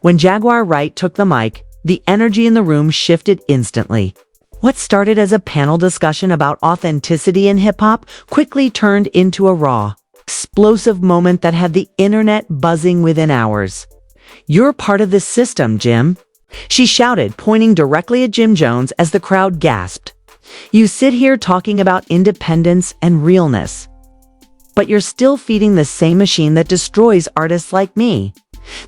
When Jaguar Wright took the mic, the energy in the room shifted instantly. What started as a panel discussion about authenticity in hip-hop quickly turned into a raw, explosive moment that had the internet buzzing within hours. "You're part of this system, Jim," she shouted, pointing directly at Jim Jones as the crowd gasped. "You sit here talking about independence and realness, but you're still feeding the same machine that destroys artists like me."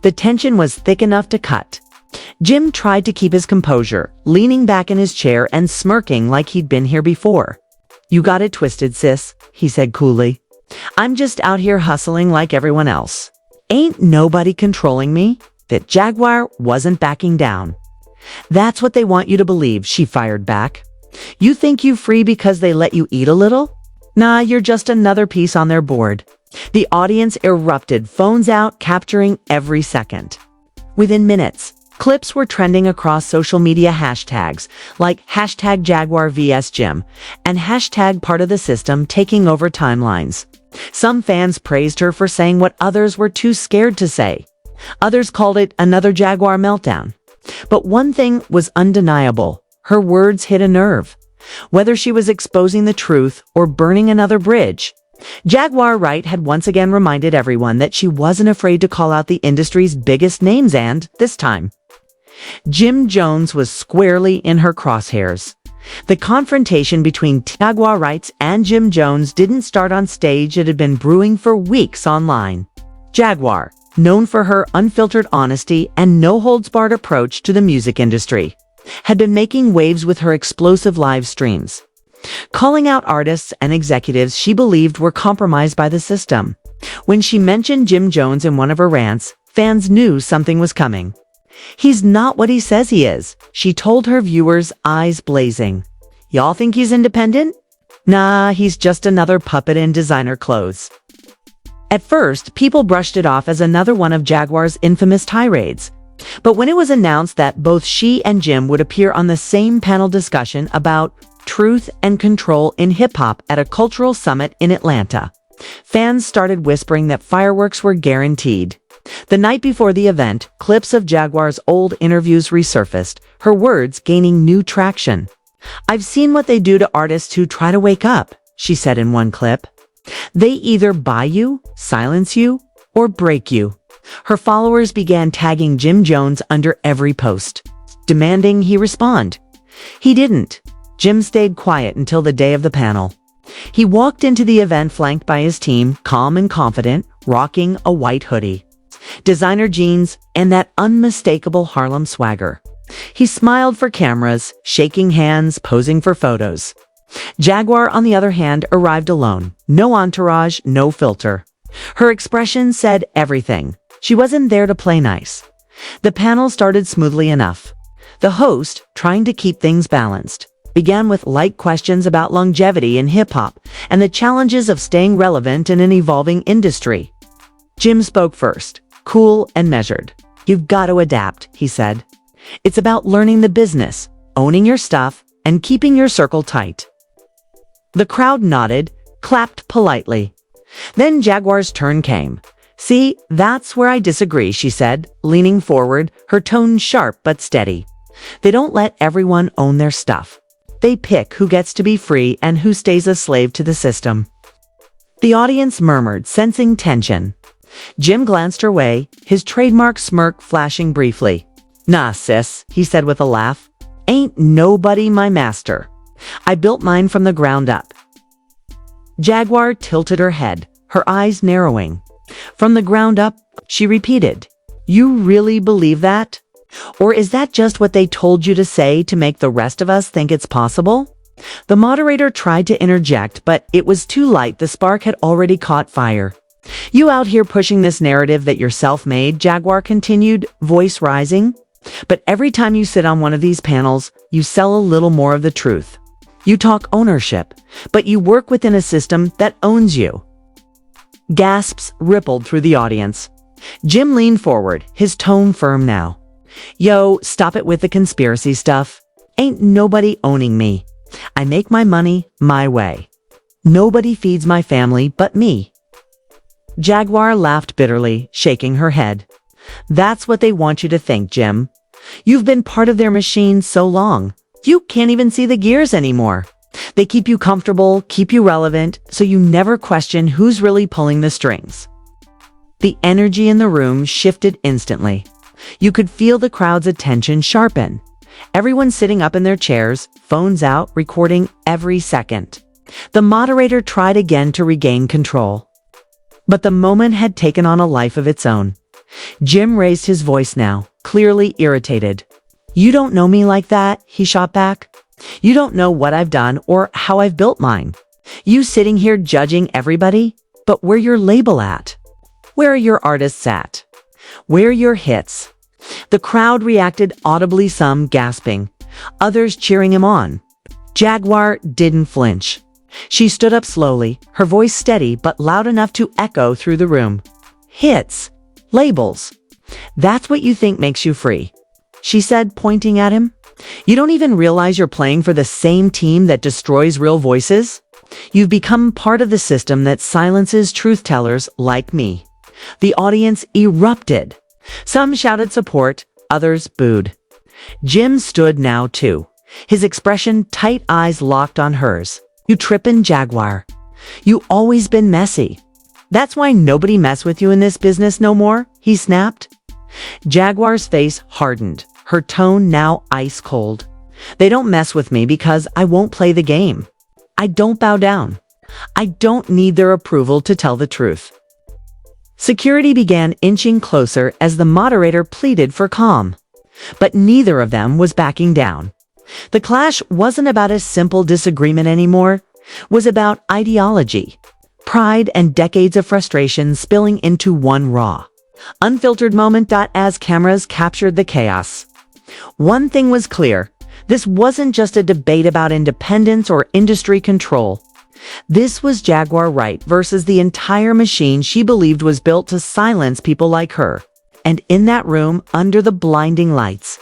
The tension was thick enough to cut. Jim tried to keep his composure, leaning back in his chair and smirking like he'd been here before. "You got it twisted, sis," he said coolly. "I'm just out here hustling like everyone else. Ain't nobody controlling me." That Jaguar wasn't backing down. "That's what they want you to believe," she fired back. "You think you free because they let you eat a little? Nah, you're just another piece on their board." The audience erupted, phones out, capturing every second. Within minutes, clips were trending across social media hashtags like hashtag Jaguar vs Jim and hashtag part of the system taking over timelines. Some fans praised her for saying what others were too scared to say. Others called it another Jaguar meltdown. But one thing was undeniable. Her words hit a nerve. Whether she was exposing the truth or burning another bridge, Jaguar Wright had once again reminded everyone that she wasn't afraid to call out the industry's biggest names, and, this time, Jim Jones was squarely in her crosshairs. The confrontation between Jaguar Wright and Jim Jones didn't start on stage. It had been brewing for weeks online. Jaguar, known for her unfiltered honesty and no-holds-barred approach to the music industry, had been making waves with her explosive live streams, calling out artists and executives she believed were compromised by the system. When she mentioned Jim Jones in one of her rants, fans knew something was coming. "He's not what he says he is," she told her viewers, eyes blazing. "Y'all think he's independent? Nah, he's just another puppet in designer clothes." At first, people brushed it off as another one of Jaguar's infamous tirades. But when it was announced that both she and Jim would appear on the same panel discussion about truth and control in hip-hop at a cultural summit in Atlanta, fans started whispering that fireworks were guaranteed. The night before the event, clips of Jaguar's old interviews resurfaced, her words gaining new traction. "I've seen what they do to artists who try to wake up," she said in one clip. "They either buy you, silence you, or break you." Her followers began tagging Jim Jones under every post, demanding he respond. He didn't. Jim stayed quiet until the day of the panel. He walked into the event flanked by his team, calm and confident, rocking a white hoodie, designer jeans, and that unmistakable Harlem swagger. He smiled for cameras, shaking hands, posing for photos. Jaguar, on the other hand, arrived alone. No entourage, no filter. Her expression said everything. She wasn't there to play nice. The panel started smoothly enough. The host, trying to keep things balanced, began with light questions about longevity in hip-hop and the challenges of staying relevant in an evolving industry. Jim spoke first, cool and measured. "You've got to adapt," he said. "It's about learning the business, owning your stuff, and keeping your circle tight." The crowd nodded, clapped politely. Then Jaguar's turn came. "See, that's where I disagree," she said, leaning forward, her tone sharp but steady. "They don't let everyone own their stuff. They pick who gets to be free and who stays a slave to the system." The audience murmured, sensing tension. Jim glanced her way, his trademark smirk flashing briefly. "Nah, sis," he said with a laugh. "Ain't nobody my master. I built mine from the ground up." Jaguar tilted her head, her eyes narrowing. "From the ground up," she repeated. "You really believe that? Or is that just what they told you to say to make the rest of us think it's possible?" The moderator tried to interject, but it was too late. The spark had already caught fire. "You out here pushing this narrative that you're self-made," Jaguar continued, voice rising. "But every time you sit on one of these panels, you sell a little more of the truth. You talk ownership, but you work within a system that owns you." Gasps rippled through the audience. Jim leaned forward, his tone firm now. "Yo, stop it with the conspiracy stuff. Ain't nobody owning me. I make my money my way. Nobody feeds my family but me." Jaguar laughed bitterly, shaking her head. That's what they want you to think, Jim. You've been part of their machine so long, you can't even see the gears anymore. They keep you comfortable, keep you relevant, so you never question who's really pulling the strings. The energy in the room shifted instantly. You could feel the crowd's attention sharpen. Everyone sitting up in their chairs, phones out, recording every second. The moderator tried again to regain control. But the moment had taken on a life of its own. Jim raised his voice now, clearly irritated. "You don't know me like that," he shot back. "You don't know what I've done or how I've built mine. You sitting here judging everybody, but where your label at? Where are your artists at? Where are your hits?" The crowd reacted audibly, some gasping, others cheering him on. Jaguar didn't flinch. She stood up slowly, her voice steady but loud enough to echo through the room. "Hits. Labels. That's what you think makes you free," she said, pointing at him. "You don't even realize you're playing for the same team that destroys real voices? You've become part of the system that silences truth-tellers like me." The audience erupted. Some shouted support, others booed. Jim stood now too, his expression tight, eyes locked on hers. "You trippin', Jaguar. You always been messy. That's why nobody mess with you in this business no more," he snapped. Jaguar's face hardened, her tone now ice cold. "They don't mess with me because I won't play the game. I don't bow down. I don't need their approval to tell the truth." Security began inching closer as the moderator pleaded for calm. But neither of them was backing down. The clash wasn't about a simple disagreement anymore. It was about ideology, pride, and decades of frustration spilling into one raw, unfiltered moment. As cameras captured the chaos, one thing was clear. This wasn't just a debate about independence or industry control. This was Jaguar Wright versus the entire machine she believed was built to silence people like her. And in that room, under the blinding lights,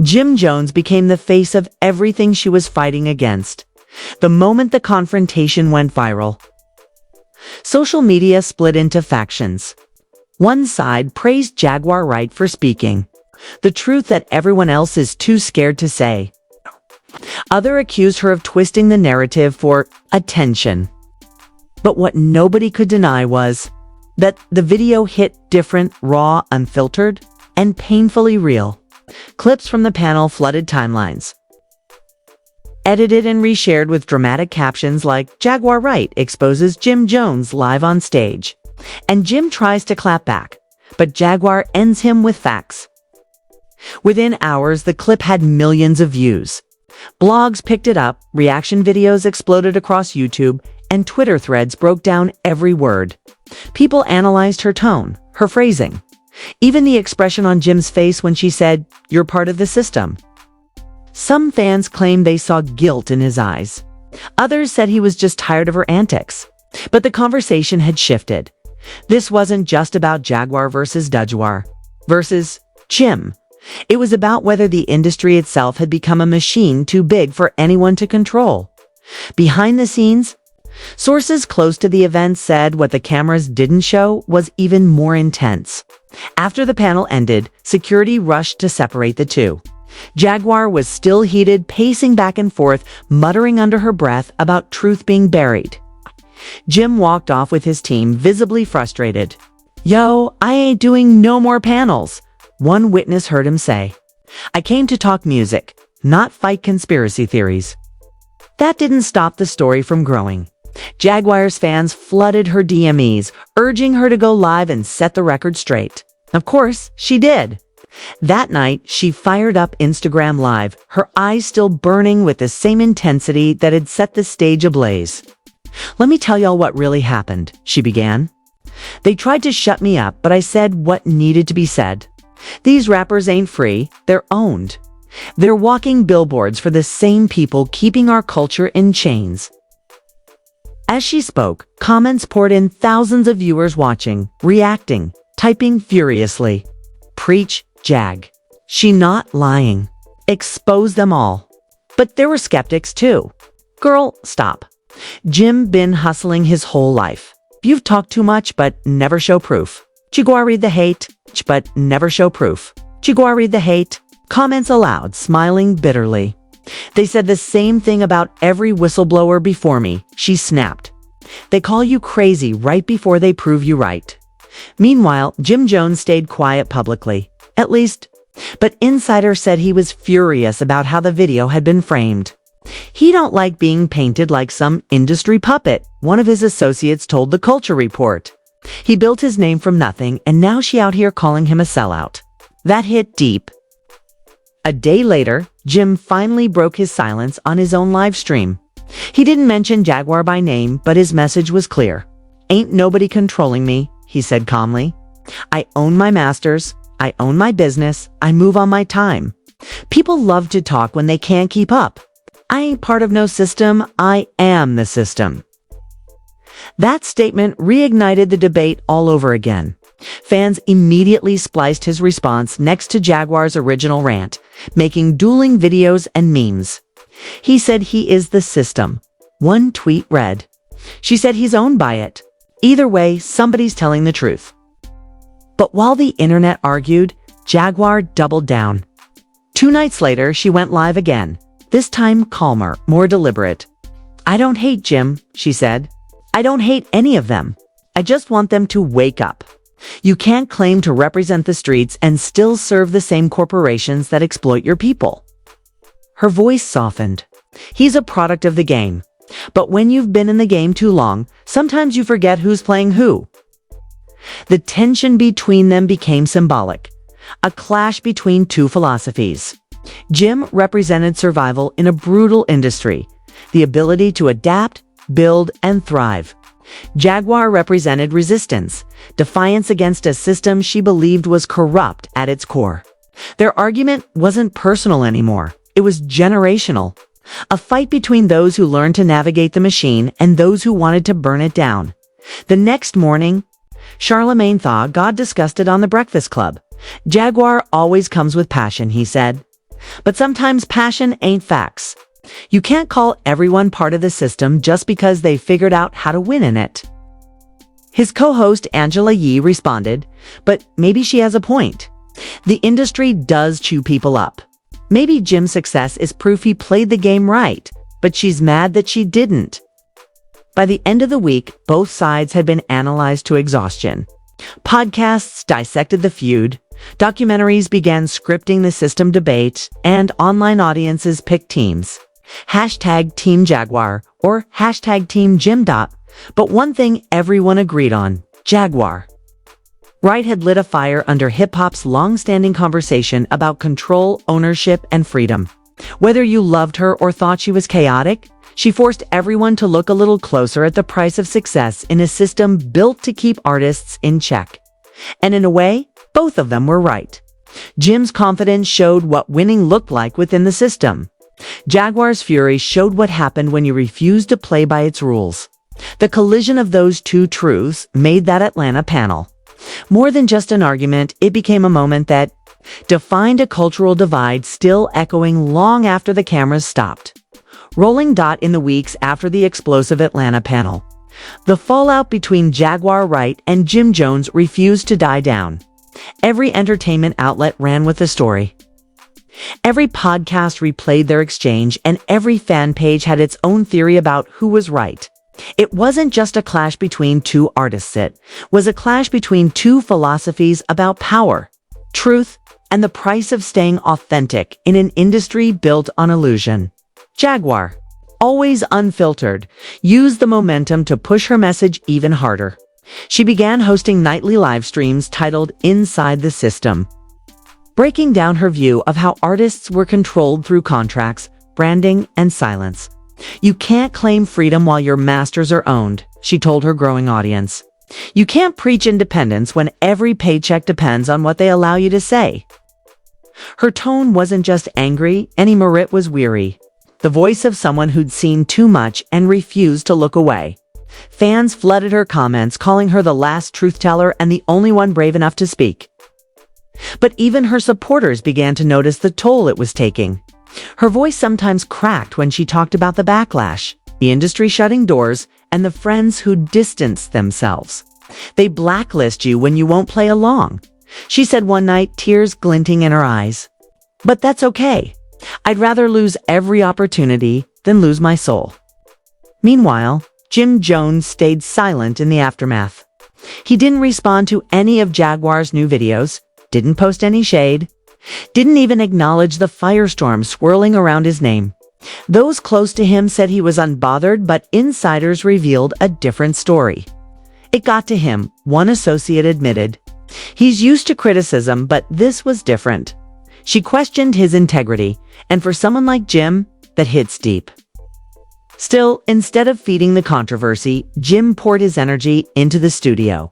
Jim Jones became the face of everything she was fighting against. The moment the confrontation went viral, social media split into factions. One side praised Jaguar Wright for speaking the truth that everyone else is too scared to say. Others accused her of twisting the narrative for attention. But what nobody could deny was that the video hit different, raw, unfiltered, and painfully real. Clips from the panel flooded timelines, edited and reshared with dramatic captions like "Jaguar Wright exposes Jim Jones live on stage," and Jim tries to clap back, but Jaguar ends him with facts. Within hours, the clip had millions of views. Blogs picked it up, reaction videos exploded across YouTube, and Twitter threads broke down every word. People analyzed her tone, her phrasing, even the expression on Jim's face when she said, "You're part of the system." Some fans claimed they saw guilt in his eyes. Others said he was just tired of her antics. But the conversation had shifted. This wasn't just about Jaguar versus Jaguar versus Jim. It was about whether the industry itself had become a machine too big for anyone to control. Behind the scenes, sources close to the event said what the cameras didn't show was even more intense. After the panel ended, security rushed to separate the two. Jaguar was still heated, pacing back and forth, muttering under her breath about truth being buried. Jim walked off with his team, visibly frustrated. "Yo, I ain't doing no more panels," one witness heard him say. "I came to talk music, not fight conspiracy theories." That didn't stop the story from growing. Jaguar's fans flooded her DMs, urging her to go live and set the record straight. Of course, she did. That night, she fired up Instagram Live, her eyes still burning with the same intensity that had set the stage ablaze. "Let me tell y'all what really happened," she began. "They tried to shut me up, but I said what needed to be said. These rappers ain't free, they're owned. They're walking billboards for the same people keeping our culture in chains." As she spoke, comments poured in, thousands of viewers watching, reacting, typing furiously. "Preach, Jag. She not lying. Expose them all." But there were skeptics too. "Girl, stop. Jim been hustling his whole life. You've talked too much but never show proof." Jaguar read the hate, but never show proof. Jaguar read the hate, comments aloud, smiling bitterly. They said the same thing about every whistleblower before me, she snapped. They call you crazy right before they prove you right. Meanwhile, Jim Jones stayed quiet publicly, at least, but insiders said he was furious about how the video had been framed. He don't like being painted like some industry puppet, one of his associates told the Culture Report. He built his name from nothing, and now she out here calling him a sellout. That hit deep. A day later, Jim finally broke his silence on his own live stream. He didn't mention Jaguar by name, but his message was clear. Ain't nobody controlling me, he said calmly. I own my masters, I own my business, I move on my time. People love to talk when they can't keep up. I ain't part of no system, I am the system. That statement reignited the debate all over again. Fans immediately spliced his response next to Jaguar's original rant, making dueling videos and memes. He said he is the system. One tweet read, she said he's owned by it. Either way, somebody's telling the truth. But while the internet argued, Jaguar doubled down. 2 nights later, she went live again, this time calmer, more deliberate. I don't hate Jim, she said. I don't hate any of them. I just want them to wake up. You can't claim to represent the streets and still serve the same corporations that exploit your people. Her voice softened. He's a product of the game. But when you've been in the game too long, sometimes you forget who's playing who. The tension between them became symbolic. A clash between two philosophies. Jim represented survival in a brutal industry, the ability to adapt, build, and thrive. Jaguar represented resistance, defiance against a system she believed was corrupt at its core. Their argument wasn't personal anymore. It was generational. A fight between those who learned to navigate the machine and those who wanted to burn it down. The next morning, Charlemagne thought God discussed it on the Breakfast Club. Jaguar always comes with passion, he said. But sometimes passion ain't facts. You can't call everyone part of the system just because they figured out how to win in it. His co-host Angela Yee responded, but maybe she has a point. The industry does chew people up. Maybe Jim's success is proof he played the game right, but she's mad that she didn't. By the end of the week, both sides had been analyzed to exhaustion. Podcasts dissected the feud, documentaries began scripting the system debate, and online audiences picked teams. Hashtag Team Jaguar or hashtag Team Jim. But one thing everyone agreed on, Jaguar. Wright had lit a fire under hip-hop's long-standing conversation about control, ownership, and freedom. Whether you loved her or thought she was chaotic, she forced everyone to look a little closer at the price of success in a system built to keep artists in check. And in a way, both of them were right. Jim's confidence showed what winning looked like within the system. Jaguar's fury showed what happened when you refused to play by its rules. The collision of those two truths made that Atlanta panel. More than just an argument, it became a moment that defined a cultural divide still echoing long after the cameras stopped. Rolling in the weeks after the explosive Atlanta panel. The fallout between Jaguar Wright and Jim Jones refused to die down. Every entertainment outlet ran with the story. Every podcast replayed their exchange, and every fan page had its own theory about who was right. It wasn't just a clash between two artists, it was a clash between two philosophies about power, truth, and the price of staying authentic in an industry built on illusion. Jaguar, always unfiltered, used the momentum to push her message even harder. She began hosting nightly live streams titled Inside the System, breaking down her view of how artists were controlled through contracts, branding, and silence. You can't claim freedom while your masters are owned, she told her growing audience. You can't preach independence when every paycheck depends on what they allow you to say. Her tone wasn't just angry, Annie Merritt was weary. The voice of someone who'd seen too much and refused to look away. Fans flooded her comments, calling her the last truth-teller and the only one brave enough to speak. But even her supporters began to notice the toll it was taking. Her voice sometimes cracked when she talked about the backlash, the industry shutting doors, and the friends who distanced themselves. They blacklist you when you won't play along, she said one night, tears glinting in her eyes. But that's okay. I'd rather lose every opportunity than lose my soul. Meanwhile, Jim Jones stayed silent in the aftermath. He didn't respond to any of Jaguar's new videos, didn't post any shade, didn't even acknowledge the firestorm swirling around his name. Those close to him said he was unbothered, but insiders revealed a different story. It got to him, one associate admitted. He's used to criticism, but this was different. She questioned his integrity, and for someone like Jim, that hits deep. Still, instead of feeding the controversy, Jim poured his energy into the studio.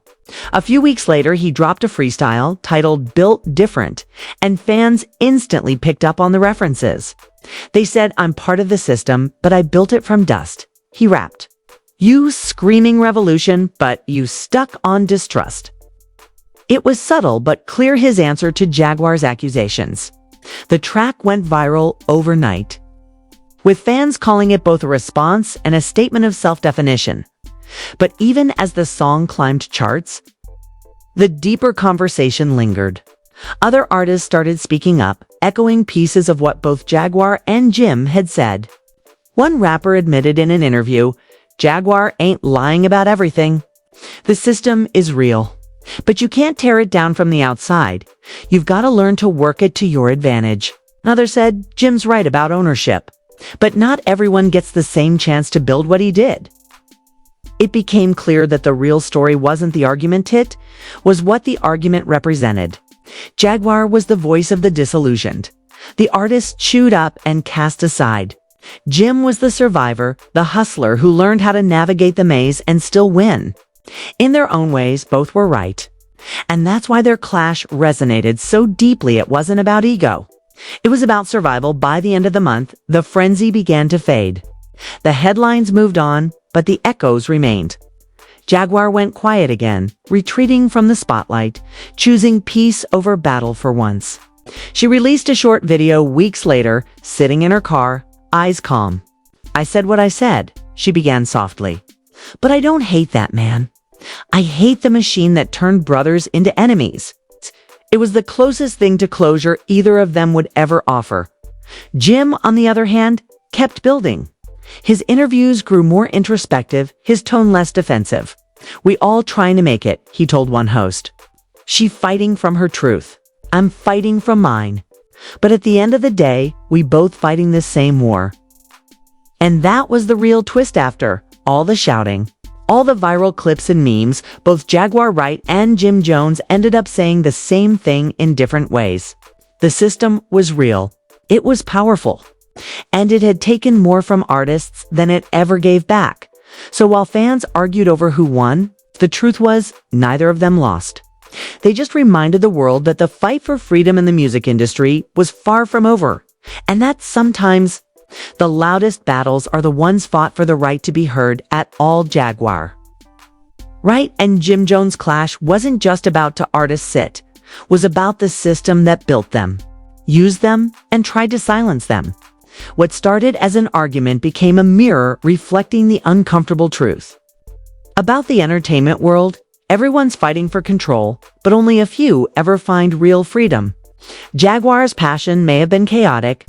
A few weeks later, he dropped a freestyle titled "Built Different," and fans instantly picked up on the references. They said, "I'm part of the system, but I built it from dust," he rapped. "You screaming revolution, but you stuck on distrust." It was subtle but clear, his answer to Jaguar's accusations. The track went viral overnight, with fans calling it both a response and a statement of self-definition. But even as the song climbed charts, the deeper conversation lingered. Other artists started speaking up, echoing pieces of what both Jaguar and Jim had said. One rapper admitted in an interview, "Jaguar ain't lying about everything. The system is real. But you can't tear it down from the outside. You've got to learn to work it to your advantage." Another said, "Jim's right about ownership. But not everyone gets the same chance to build what he did." It became clear that the real story wasn't the argument hit, was what the argument represented. Jaguar was the voice of the disillusioned, the artist chewed up and cast aside. Jim was the survivor, the hustler who learned how to navigate the maze and still win. In their own ways, both were right. And that's why their clash resonated so deeply. It wasn't about ego. It was about survival. By the end of the month, the frenzy began to fade. The headlines moved on, but the echoes remained. Jaguar went quiet again, retreating from the spotlight, choosing peace over battle for once. She released a short video weeks later, sitting in her car, eyes calm. "I said what I said," she began softly. "But I don't hate that man. I hate the machine that turned brothers into enemies." It was the closest thing to closure either of them would ever offer. Jim, on the other hand, kept building. His interviews grew more introspective, his tone less defensive. "We all trying to make it," he told one host. "She fighting from her truth. I'm fighting from mine. But at the end of the day, we both fighting the same war." And that was the real twist. After all the shouting, all the viral clips and memes, both Jaguar Wright and Jim Jones ended up saying the same thing in different ways. The system was real. It was powerful. And it had taken more from artists than it ever gave back. So while fans argued over who won, the truth was neither of them lost. They just reminded the world that the fight for freedom in the music industry was far from over. And that sometimes the loudest battles are the ones fought for the right to be heard at all. Jaguar Wright and Jim Jones' clash wasn't just about to artists sit, was about the system that built them, used them, and tried to silence them. What started as an argument became a mirror reflecting the uncomfortable truth. About the entertainment world, everyone's fighting for control, but only a few ever find real freedom. Jaguar's passion may have been chaotic,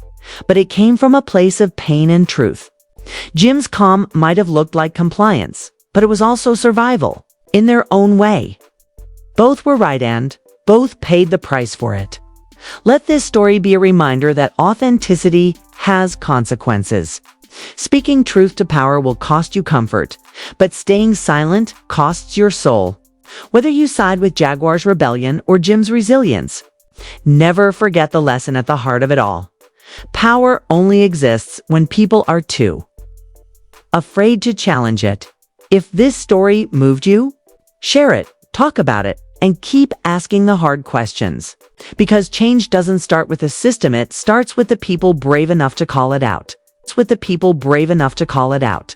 but it came from a place of pain and truth. Jim's calm might have looked like compliance, but it was also survival, in their own way. Both were right and both paid the price for it. Let this story be a reminder that authenticity has consequences. Speaking truth to power will cost you comfort, but staying silent costs your soul. Whether you side with Jaguar's rebellion or Jim's resilience, never forget the lesson at the heart of it all. Power only exists when people are too afraid to challenge it. If this story moved you, share it, talk about it, and keep asking the hard questions. Because change doesn't start with the system, it starts with the people brave enough to call it out. It's with the people brave enough to call it out.